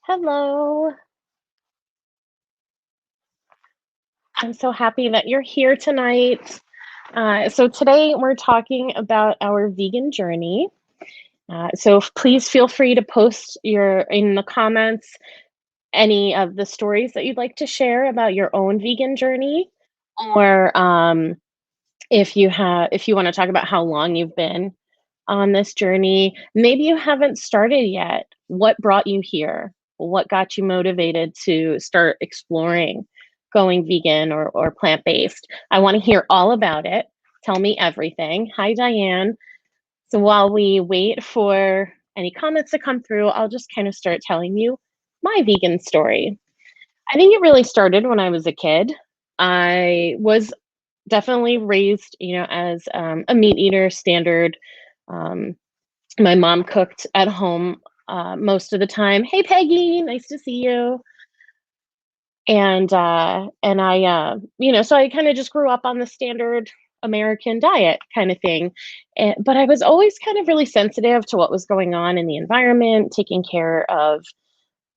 Hello. I'm so happy that you're here tonight. So today we're talking about our vegan journey. Please feel free to post your in the comments any of the stories that you'd like to share about your own vegan journey, or if you want to talk about how long you've been on this journey. Maybe you haven't started yet. What brought you here? What got you motivated to start exploring going vegan or plant based? I want to hear all about it. Tell me everything. Hi, Diane. So while we wait for any comments to come through, I'll just kind of start telling you my vegan story. I think it really started when I was a kid. I was definitely raised, as a meat eater, standard. Um, my mom cooked at home most of the time. Hey, Peggy, nice to see you. And I, so I kind of just grew up on the standard American diet kind of thing. But I was always kind of really sensitive to what was going on in the environment, taking care of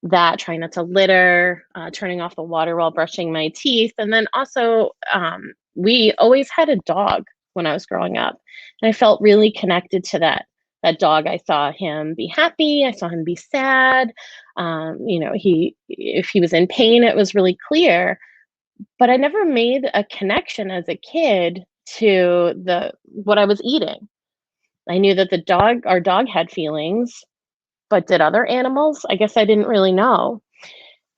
that, trying not to litter, turning off the water while brushing my teeth. And then also, we always had a dog when I was growing up. And I felt really connected to that dog. I saw him be happy, I saw him be sad. He if he was in pain, it was really clear. But I never made a connection as a kid to the what I was eating. I knew that our dog had feelings, but did other animals? I guess I didn't really know.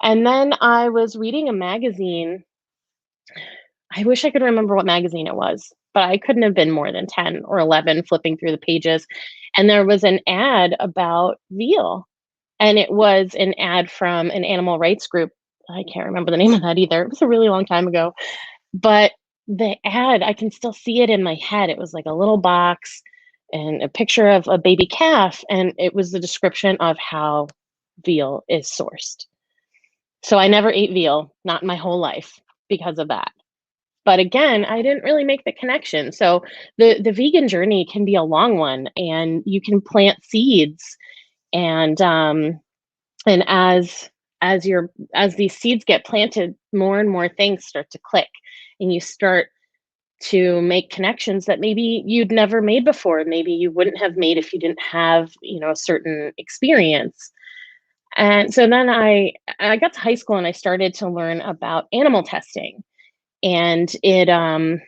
And then I was reading a magazine. I wish I could remember what magazine it was, but I couldn't have been more than 10 or 11 flipping through the pages. And there was an ad about veal. And it was an ad from an animal rights group. I can't remember the name of that either. It was a really long time ago. But the ad, I can still see it in my head. It was like a little box and a picture of a baby calf. And it was the description of how veal is sourced. So I never ate veal, not in my whole life because of that. But again, I didn't really make the connection. So the vegan journey can be a long one, and you can plant seeds, and and as these seeds get planted, more and more things start to click, and you start to make connections that maybe you'd never made before. Maybe you wouldn't have made if you didn't have, a certain experience. And so then I got to high school and I started to learn about animal testing. And I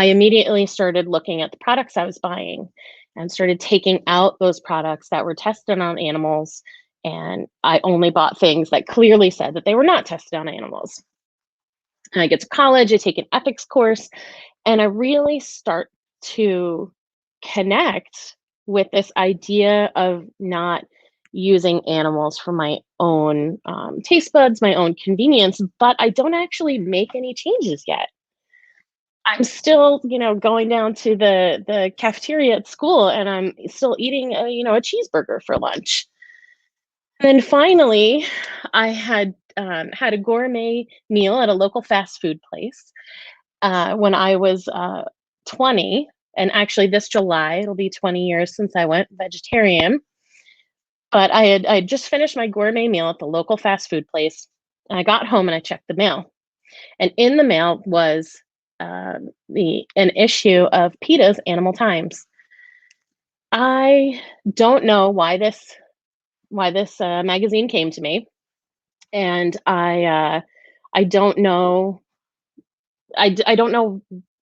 immediately started looking at the products I was buying and started taking out those products that were tested on animals. And I only bought things that clearly said that they were not tested on animals. And I get to college, I take an ethics course, and I really start to connect with this idea of not using animals for my own taste buds, my own convenience, but I don't actually make any changes yet. I'm still, going down to the cafeteria at school, and I'm still eating, a cheeseburger for lunch. And then finally, I had a gourmet meal at a local fast food place when I was 20. And actually, this July, it'll be 20 years since I went vegetarian. But I had just finished my gourmet meal at the local fast food place. And I got home and I checked the mail. And in the mail was the an issue of PETA's Animal Times. I don't know why this magazine came to me, and I don't know I don't know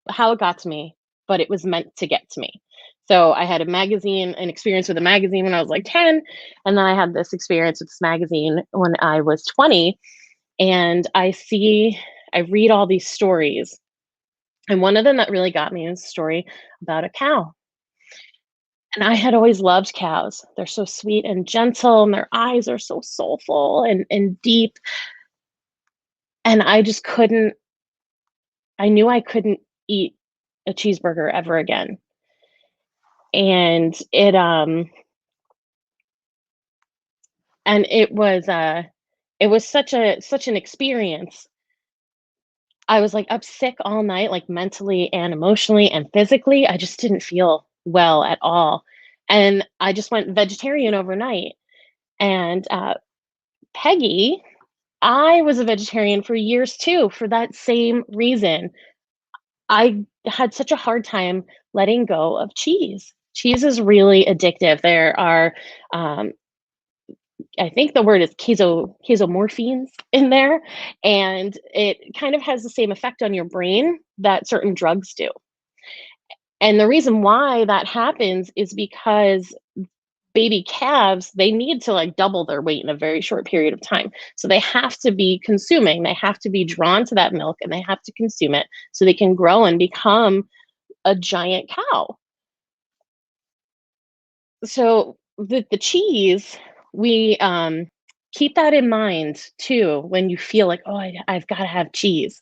how it got to me, but it was meant to get to me. So I had an experience with a magazine when I was like 10, and then I had this experience with this magazine when I was 20, and I read all these stories. And one of them that really got me was a story about a cow. And I had always loved cows. They're so sweet and gentle, and their eyes are so soulful and deep. And I knew I couldn't eat a cheeseburger ever again. And it was such an experience. I was like up sick all night, like mentally and emotionally and physically. I just didn't feel well at all. And I just went vegetarian overnight. And Peggy, I was a vegetarian for years too, for that same reason. I had such a hard time letting go of cheese. Cheese is really addictive. There are, um, I think the word is casomorphines in there, and it kind of has the same effect on your brain that certain drugs do. And the reason why that happens is because baby calves, they need to like double their weight in a very short period of time. So they have to be consuming, they have to be drawn to that milk and they have to consume it so they can grow and become a giant cow. So the cheese, we keep that in mind too when you feel like, oh, I've got to have cheese.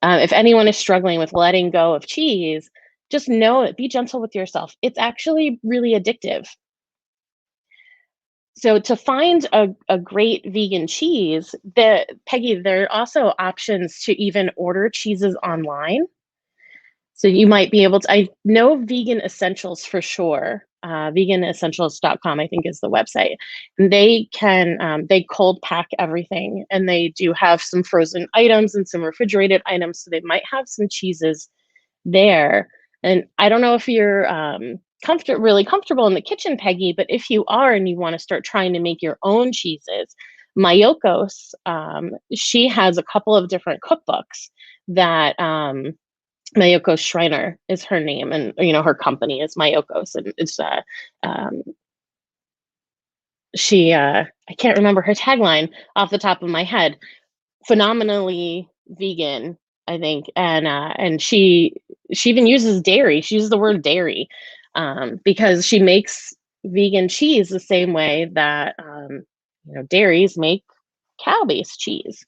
If anyone is struggling with letting go of cheese, just know it. Be gentle with yourself. It's actually really addictive. So to find a great vegan cheese, Peggy, there are also options to even order cheeses online. So you might be able to, I know Vegan Essentials for sure. Veganessentials.com, I think, is the website. And they cold pack everything. And they do have some frozen items and some refrigerated items. So they might have some cheeses there. And I don't know if you're really comfortable in the kitchen, Peggy, but if you are and you want to start trying to make your own cheeses, Mayokos, she has a couple of different cookbooks that Mayoko Schreiner is her name, and her company is Mayokos, and it's um, she I can't remember her tagline off the top of my head. Phenomenally vegan, I think, and she even uses dairy. She uses the word dairy because she makes vegan cheese the same way that dairies make cow-based cheese.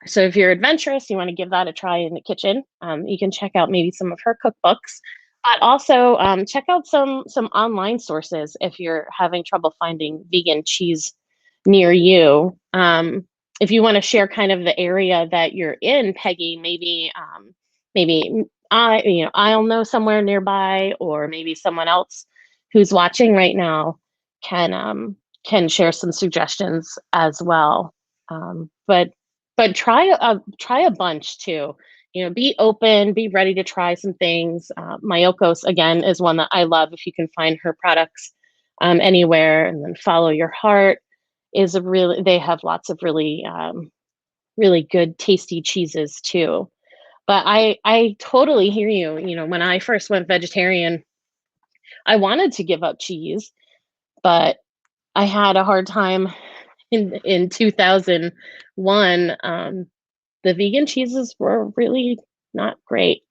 So if you're adventurous, you want to give that a try in the kitchen, you can check out maybe some of her cookbooks, but also check out some online sources if you're having trouble finding vegan cheese near you. If you want to share kind of the area that you're in, Peggy, maybe I'll know somewhere nearby, or maybe someone else who's watching right now can share some suggestions as well. But try a bunch too. Be open, be ready to try some things. Mayokos again is one that I love. If you can find her products anywhere, and then Follow Your Heart is a really. They have lots of really good, tasty cheeses too. But I totally hear you. When I first went vegetarian, I wanted to give up cheese, but I had a hard time in 2001. The vegan cheeses were really not great.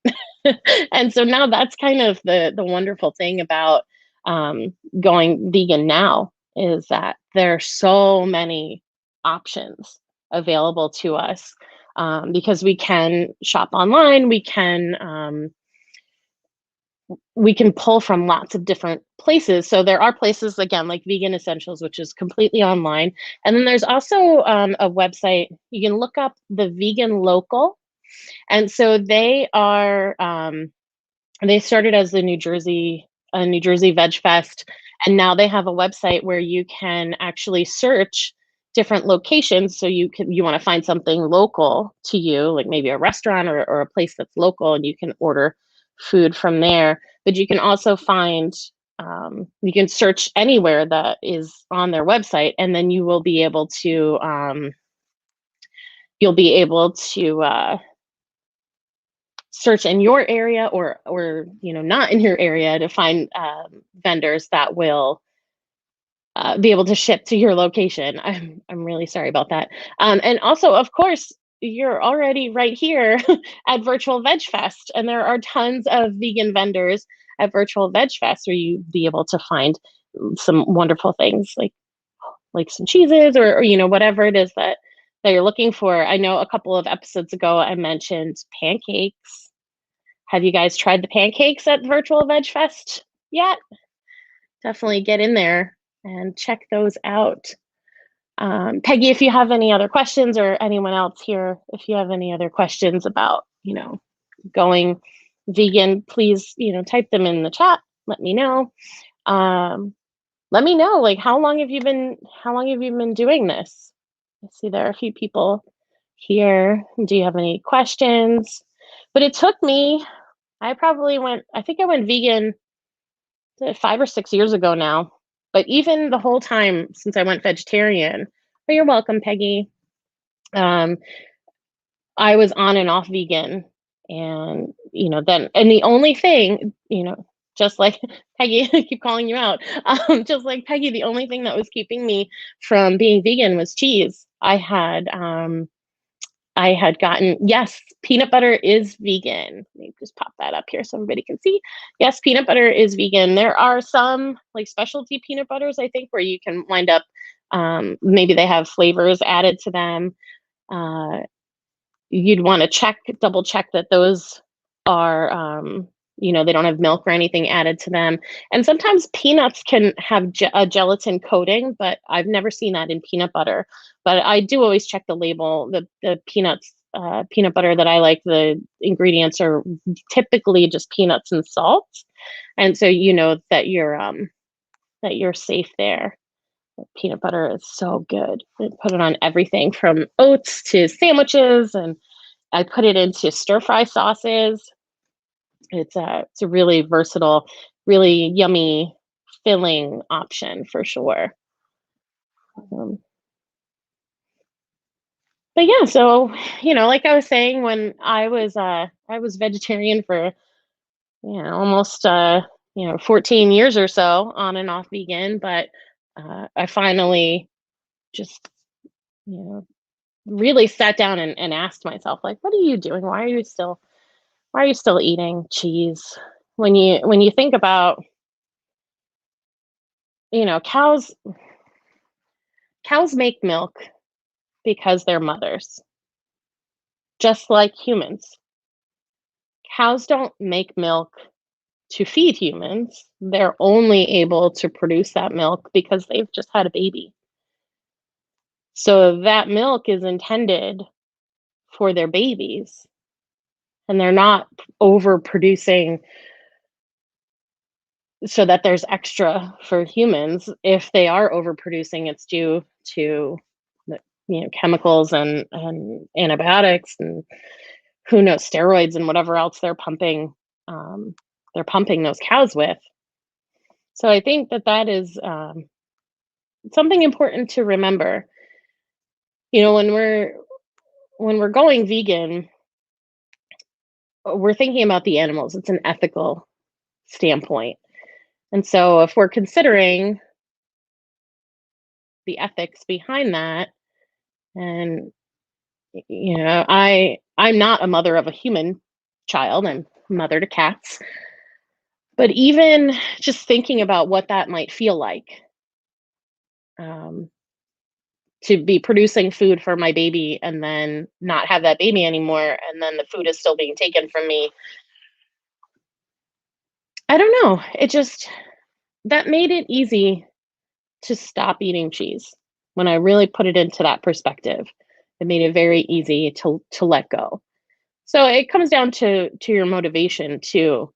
And so now that's kind of the wonderful thing about going vegan now, is that there are so many options available to us, because we can shop online, we can pull from lots of different places. So there are places, again, like Vegan Essentials, which is completely online. And then there's also a website. You can look up the Vegan Local. And so they started as the New Jersey Veg Fest. And now they have a website where you can actually search different locations. So you want to find something local to you, like maybe a restaurant or a place that's local, and you can order food from there. But you can also you can search anywhere that is on their website, and then you'll be able to search in your area, or not in your area, to find vendors that will be able to ship to your location. I'm really sorry about that. And also, of course, you're already right here at Virtual Veg Fest, and there are tons of vegan vendors at Virtual Veg Fest where you be able to find some wonderful things, like some cheeses, or whatever it is that you're looking for. I know a couple of episodes ago I mentioned pancakes. Have you guys tried the pancakes at Virtual Veg Fest yet? Definitely get in there and check those out. Peggy, if you have any other questions, or anyone else here, if you have any other questions about, going vegan, please, type them in the chat. Let me know. Let me know, like, how long have you been doing this? I see there are a few people here. Do you have any questions? But it took me, I think I went vegan 5 or 6 years ago now. But even the whole time since I went vegetarian, oh, you're welcome, Peggy. Um, I was on and off vegan. And, and the only thing, just like Peggy, I keep calling you out, just like Peggy, the only thing that was keeping me from being vegan was cheese. I had gotten, yes, peanut butter is vegan. Let me just pop that up here so everybody can see. Yes, peanut butter is vegan. There are some like specialty peanut butters, I think, where you can wind up, maybe they have flavors added to them. Uh, you'd want to double check that those are, they don't have milk or anything added to them. And sometimes peanuts can have a gelatin coating, but I've never seen that in peanut butter. But I do always check the label. The peanut butter that I like, the ingredients are typically just peanuts and salt, and so you know that you're safe there. Peanut butter is so good. I put it on everything from oats to sandwiches, and I put it into stir fry sauces. It's a really versatile, really yummy, filling option for sure. Um, but yeah, so like I was saying, when I was vegetarian for almost 14 years or so, on and off vegan, but I finally just you know really sat down and asked myself, like, what are you doing? Why are you still eating cheese? When you think about, cows make milk because they're mothers, just like humans. Cows don't make milk to feed humans. They're only able to produce that milk because they've just had a baby. So that milk is intended for their babies, and they're not overproducing so that there's extra for humans. If they are overproducing, it's due to chemicals and antibiotics, and who knows, steroids and whatever else they're pumping those cows with. So I think that is something important to remember. When we're going vegan, we're thinking about the animals. It's an ethical standpoint. And so if we're considering the ethics behind that, and I'm not a mother of a human child, I'm a mother to cats. But even just thinking about what that might feel like, um, to be producing food for my baby and then not have that baby anymore, and then the food is still being taken from me. I don't know. It just that made it easy to stop eating cheese. When I really put it into that perspective, it made it very easy to let go. So it comes down to your motivation too.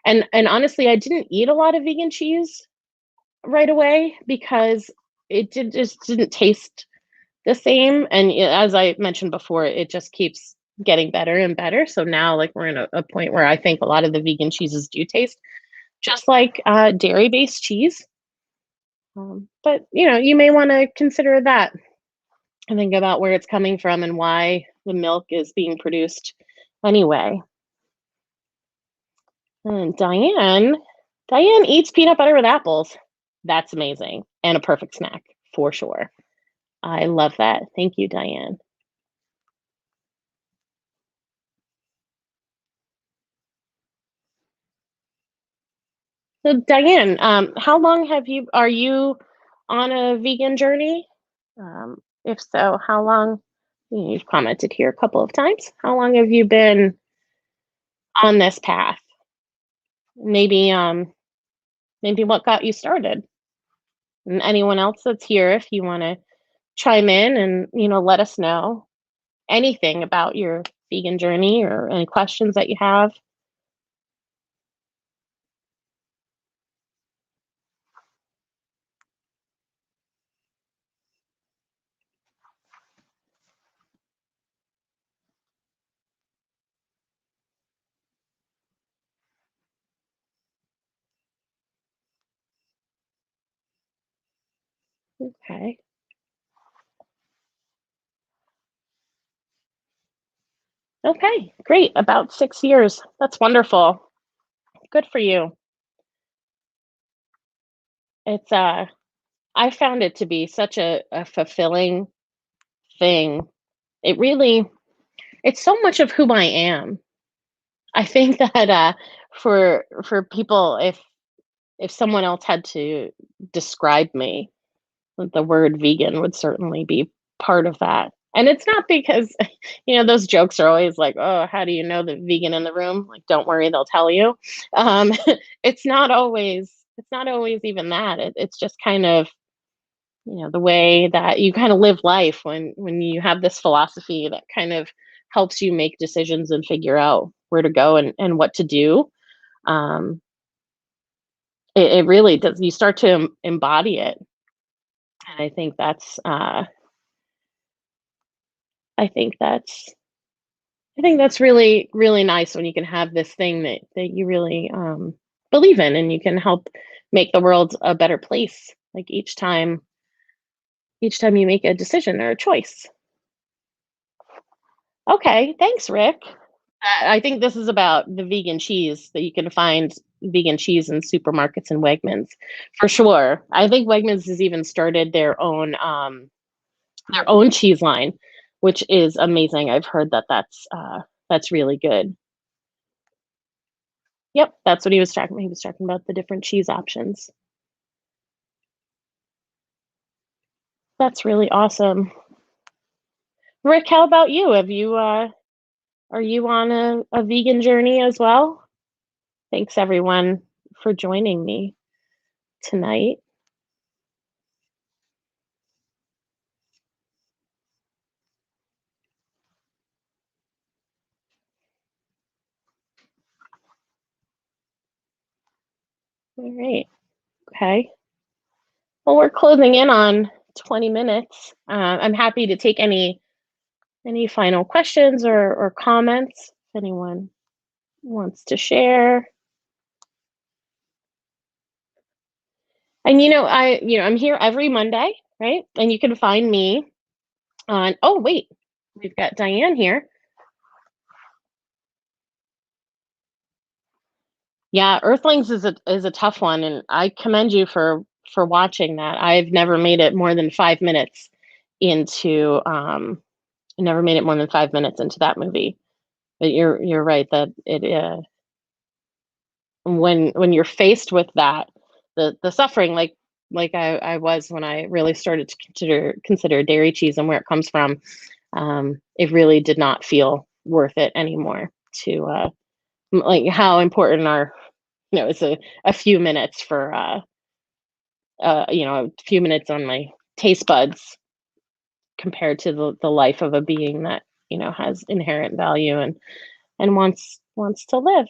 And honestly, I didn't eat a lot of vegan cheese right away because just didn't taste the same. And as I mentioned before, it just keeps getting better and better. So now, like, we're in a point where I think a lot of the vegan cheeses do taste just like dairy-based cheese. But you may want to consider that and think about where it's coming from and why the milk is being produced anyway. And Diane eats peanut butter with apples. That's amazing and a perfect snack for sure. I love that. Thank you, Diane. So Diane, how long are you on a vegan journey? If so, how long? You've commented here a couple of times. How long have you been on this path? Maybe maybe what got you started? And anyone else that's here, if you want to chime in and let us know anything about your vegan journey or any questions that you have. Okay. Okay, great. About 6 years. That's wonderful. Good for you. It's I found it to be such a fulfilling thing. It really it's so much of who I am. I think that for people, if someone else had to describe me, the word vegan would certainly be part of that. And it's not because, those jokes are always like, "Oh, how do you know the vegan in the room?" Like, "Don't worry, they'll tell you." Um, it's not always even that. It's just kind of, the way that you kind of live life when you have this philosophy that kind of helps you make decisions and figure out where to go and what to do. Um, it really does. You start to embody it, and I think that's I think that's really, really nice when you can have this thing that you really, believe in, and you can help make the world a better place, like, each time you make a decision or a choice. Okay, thanks, Rick. I think this is about the vegan cheese, that you can find vegan cheese in supermarkets and Wegmans, for sure. I think Wegmans has even started their own cheese line, which is amazing. I've heard that that's really good. Yep, that's what he was talking about. He was talking about the different cheese options. That's really awesome. Rick, how about you? Are you on a vegan journey as well? Thanks everyone for joining me tonight. All right. Okay. Well, we're closing in on 20 minutes. I'm happy to take any final questions or comments if anyone wants to share. And I'm here every Monday, right? And you can find me on. Oh, wait, we've got Diane here. Yeah, Earthlings is a tough one, and I commend you for watching that. I've into never made it more than 5 minutes into that movie. But you're right that when you're faced with that, the suffering, like I was when I really started to consider dairy cheese and where it comes from, it really did not feel worth it anymore. To like how important are it's a few minutes for a few minutes on my taste buds compared to the life of a being that has inherent value and wants to live.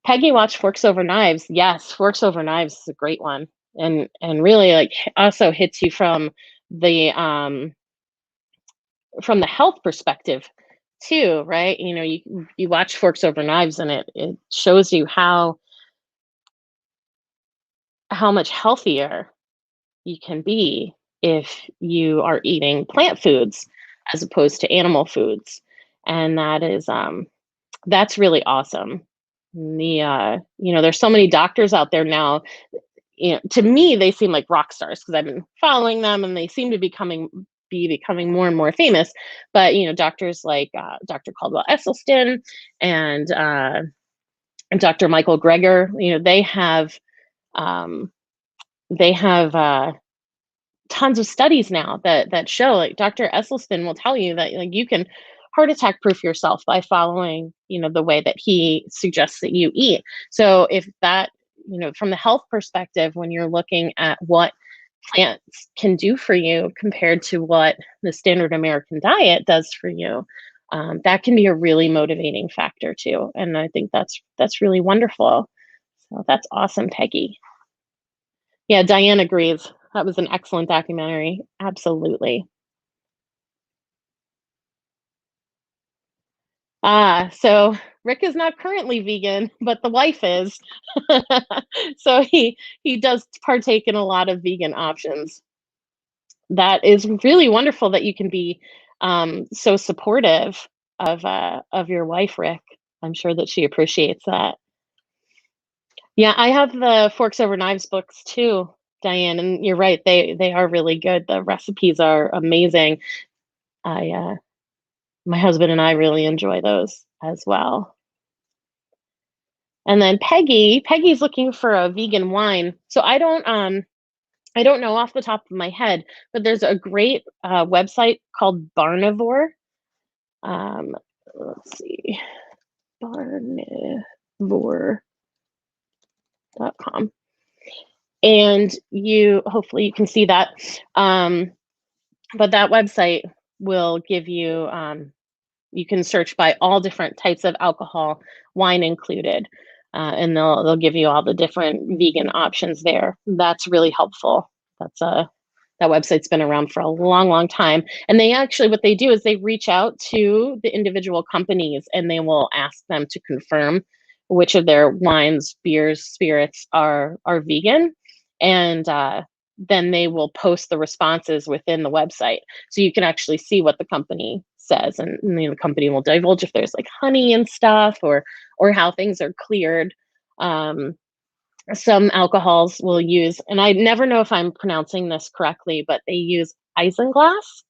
Peggy watched Forks Over Knives. Yes, Forks Over Knives is a great one, and really like also hits you from the health perspective too, right? You watch Forks Over Knives, and it shows you how much healthier you can be if you are eating plant foods as opposed to animal foods, and that's really awesome. There's so many doctors out there now. To me, they seem like rock stars because I've been following them, and they seem to becoming more and more famous. But doctors like Dr. Caldwell Esselstyn and Dr. Michael Greger, um, they have tons of studies now that show, like Dr. Esselstyn will tell you that, like, you can heart attack proof yourself by following the way that he suggests that you eat. So if that, from the health perspective, when you're looking at what plants can do for you compared to what the standard American diet does for you, that can be a really motivating factor too. And I think that's really wonderful. So that's awesome, Peggy. Yeah, Diane agrees. That was an excellent documentary. Absolutely. So Rick is not currently vegan, but the wife is. So he does partake in a lot of vegan options. That is really wonderful that you can be so supportive of your wife, Rick. I'm sure that she appreciates that. Yeah, I have the Forks Over Knives books too, Diane, and you're right. They are really good. The recipes are amazing. I My husband and I really enjoy those as well. And then Peggy's looking for a vegan wine. So I don't know off the top of my head, but there's a great website called Barnivore. Um, let's see, barnivore.com. And you hopefully you can see that. But that website will give you you can search by all different types of alcohol, wine included, and they'll give you all the different vegan options there. That's really helpful. That website's been around for a long, long time. And they actually, what they do is they reach out to the individual companies and they will ask them to confirm which of their wines, beers, spirits are vegan. And then they will post the responses within the website. So you can actually see what the company says. And the company will divulge if there's like honey and stuff or how things are cleared. Some alcohols will use, and I never know if I'm pronouncing this correctly, but they use isinglass,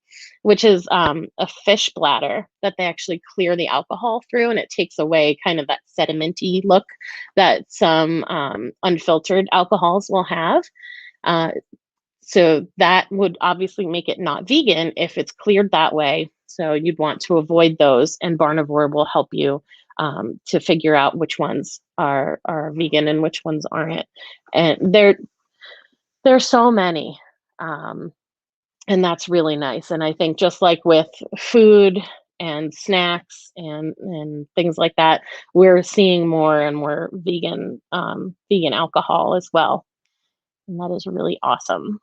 which is a fish bladder that they actually clear the alcohol through, and it takes away kind of that sedimenty look that some unfiltered alcohols will have. So that would obviously make it not vegan if it's cleared that way. So you'd want to avoid those, and Barnivore will help you to figure out which ones are vegan and which ones aren't. And there's so many, and that's really nice. And I think just like with food and snacks and things like that, we're seeing more and more vegan alcohol as well, and that is really awesome.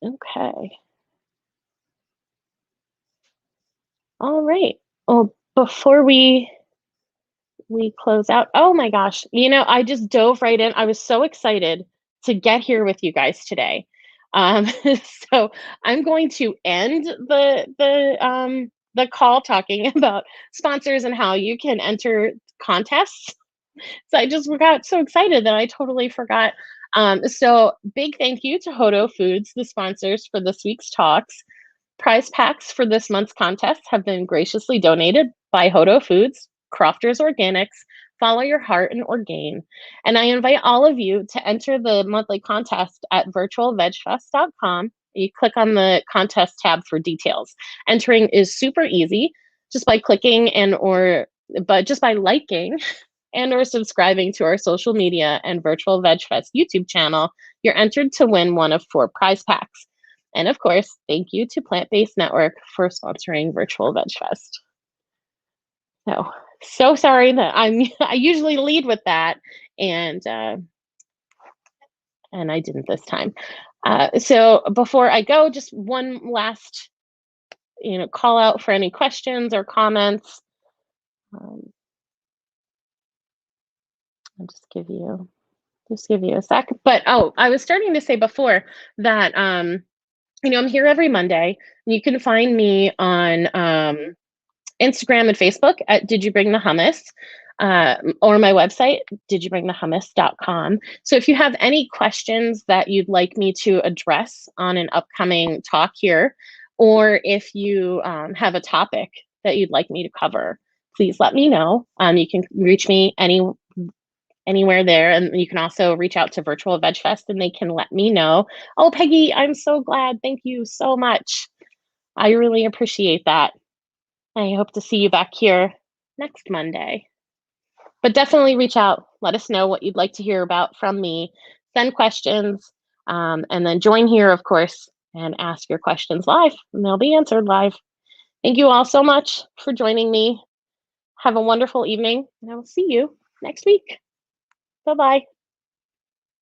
Okay. All right. Well, before we close out, oh my gosh, I just dove right in. I was so excited to get here with you guys today. Um, so I'm going to end the call talking about sponsors and how you can enter contests. So I just got so excited that I totally forgot. So big thank you to Hodo Foods, the sponsors for this week's talks. Prize packs for this month's contest have been graciously donated by Hodo Foods, Crofters Organics, Follow Your Heart, and Orgain. And I invite all of you to enter the monthly contest at virtualvegfest.com. You click on the contest tab for details. Entering is super easy just by clicking but just by liking and or subscribing to our social media and Virtual Veg Fest YouTube channel, you're entered to win one of 4 prize packs. And of course, thank you to Plant Based Network for sponsoring Virtual Veg Fest. So sorry that I usually lead with that, and I didn't this time. So before I go, just one last call out for any questions or comments. I'll just give you a sec. But I was starting to say before that I'm here every Monday. You can find me on Instagram and Facebook at Did You Bring the Hummus, or my website, didyoubringthehummus.com. So if you have any questions that you'd like me to address on an upcoming talk here, or if you have a topic that you'd like me to cover, please let me know. You can reach me anywhere there, and you can also reach out to Virtual Veg Fest and they can let me know. Oh, Peggy, I'm so glad. Thank you so much. I really appreciate that. I hope to see you back here next Monday. But definitely reach out. Let us know what you'd like to hear about from me. Send questions, and then join here, of course, and ask your questions live, and they'll be answered live. Thank you all so much for joining me. Have a wonderful evening, and I will see you next week. Bye-bye.